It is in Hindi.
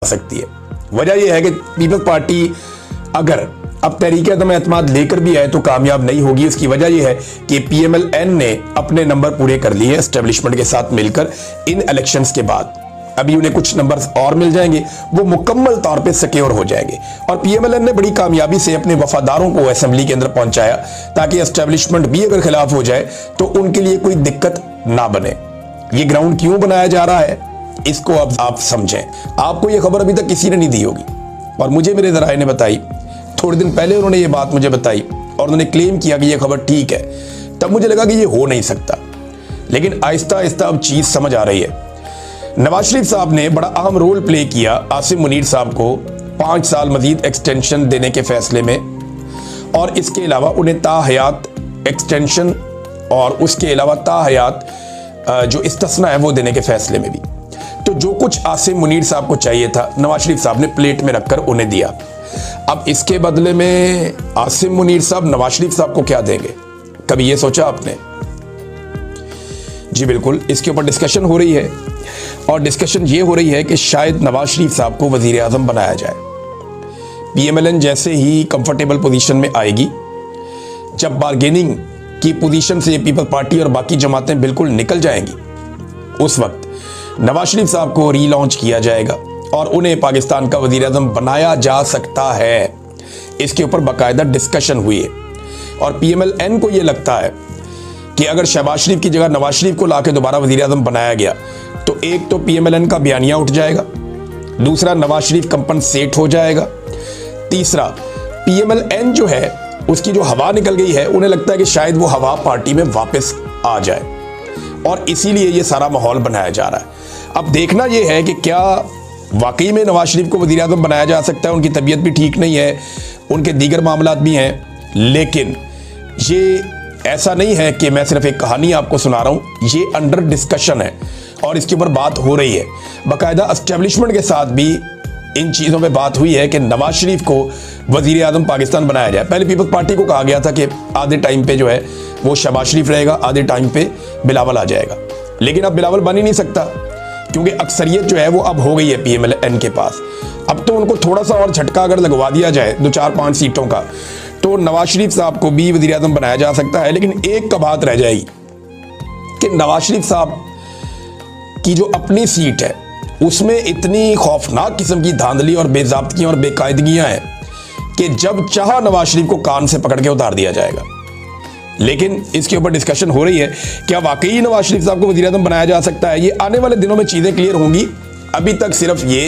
सकती है। वजह यह है कि पीपल्स पार्टी अगर अब तहरीक-ए-एतमाद लेकर भी आए तो कामयाब नहीं होगी। इसकी वजह यह है कि पीएमएल-एन ने अपने नंबर पूरे कर लिए एस्टेब्लिशमेंट के साथ मिलकर इन इलेक्शंस के बाद। अभी उन्हें कुछ नंबर्स और मिल जाएंगे, वो मुकम्मल तौर पे सिक्योर हो जाएंगे। और पीएमएल-एन ने बड़ी कामयाबी से अपने वफादारों को असेंबली के अंदर पहुंचाया ताकि एस्टेब्लिशमेंट भी अगर खिलाफ हो जाए तो उनके लिए कोई दिक्कत ना बने। ये ग्राउंड क्यों बनाया जा रहा है इसको अब आप समझें। आपको ये खबर अभी तक किसी ने नहीं दी होगी और मुझे मेरे ज़राए ने बताई। थोड़े दिन पहले उन्होंने ये बात मुझे बताई और उन्होंने क्लेम किया कि ये खबर ठीक है। तब मुझे लगा कि ये हो नहीं सकता, लेकिन आहिस्ता आहिस्ता अब चीज़ समझ आ रही है। नवाज शरीफ साहब ने बड़ा अहम रोल प्ले किया आसिम मुनीर साहब को 5 साल मजीद एक्सटेंशन देने के फैसले में, और इसके अलावा उन्हें ताहयात एक्सटेंशन और उसके अलावा ताहयात जो इस्तिस्ना है वो देने के फैसले में भी। तो जो कुछ आसिम मुनीर साहब को चाहिए था नवाज शरीफ साहब ने प्लेट में रखकर उन्हें दिया। अब इसके बदले में आसिम मुनीर साहब नवाज शरीफ साहब को क्या देंगे, कभी ये सोचा आपने? जी बिल्कुल, इसके ऊपर डिस्कशन हो रही है और डिस्कशन ये हो रही है कि शायद नवाज शरीफ साहब को वजीर आजम बनाया जाए। पीएमएल-एन जैसे ही कंफर्टेबल पोजीशन में आएगी, जब बार्गेनिंग की पोजीशन से पीपल्स पार्टी और बाकी जमातें बिल्कुल निकल जाएंगी, उस वक्त नवाज शरीफ साहब को रीलॉन्च किया जाएगा और उन्हें पाकिस्तान का वजीर आजम बनाया जा सकता है। इसके ऊपर बाकायदा डिस्कशन हुई है और पीएमएल-एन को यह लगता है कि अगर शहबाज शरीफ की जगह नवाज शरीफ को लाकर दोबारा वजीर आजम बनाया गया तो एक तो पीएमएल-एन का बयानिया उठ जाएगा, दूसरा नवाज शरीफ कंपनसेट हो जाएगा, तीसरा पीएमएल-एन जो है उसकी जो हवा निकल गई है उन्हें लगता है कि शायद वो हवा पार्टी में वापस आ जाए और इसीलिए ये सारा माहौल बनाया जा रहा है। अब देखना यह है कि क्या वाकई में नवाज शरीफ को वज़ीर आज़म बनाया जा सकता है। उनकी तबीयत भी ठीक नहीं है, उनके दीगर मामलात भी हैं, लेकिन ये ऐसा नहीं है कि मैं सिर्फ एक कहानी आपको सुना रहा हूँ। ये अंडर डिस्कशन है और इसके ऊपर बात हो रही है। बाकायदा एस्टेब्लिशमेंट के साथ भी इन चीज़ों पे बात हुई है कि नवाज शरीफ को वज़ीर आज़म पाकिस्तान बनाया जाए। पहले पीपल्स पार्टी को कहा गया था कि आधे टाइम पे जो है वो शहबाज शरीफ रहेगा, आधे टाइम पे बिलावल आ जाएगा, लेकिन अब बिलावल बन ही नहीं सकता क्योंकि अक्सरियत जो है वो अब हो गई है पीएमएल-एन के पास। अब तो उनको थोड़ा सा और झटका अगर लगवा दिया जाए 2-4-5 सीटों का तो नवाज शरीफ साहब को भी वज़ीर आज़म बनाया जा सकता है। लेकिन एक का बात रह जाएगी कि नवाज शरीफ साहब की जो अपनी सीट है उसमें इतनी खौफनाक किस्म की धांधली और बेज़ाब्तियां और बेकायदगियां हैं कि जब चाहा नवाज शरीफ को कान से पकड़ के उतार दिया जाएगा। लेकिन इसके ऊपर डिस्कशन हो रही है क्या वाकई नवाज शरीफ साहब को वज़ीर आज़म बनाया जा सकता है। ये आने वाले दिनों में चीज़ें क्लियर होंगी। अभी तक सिर्फ ये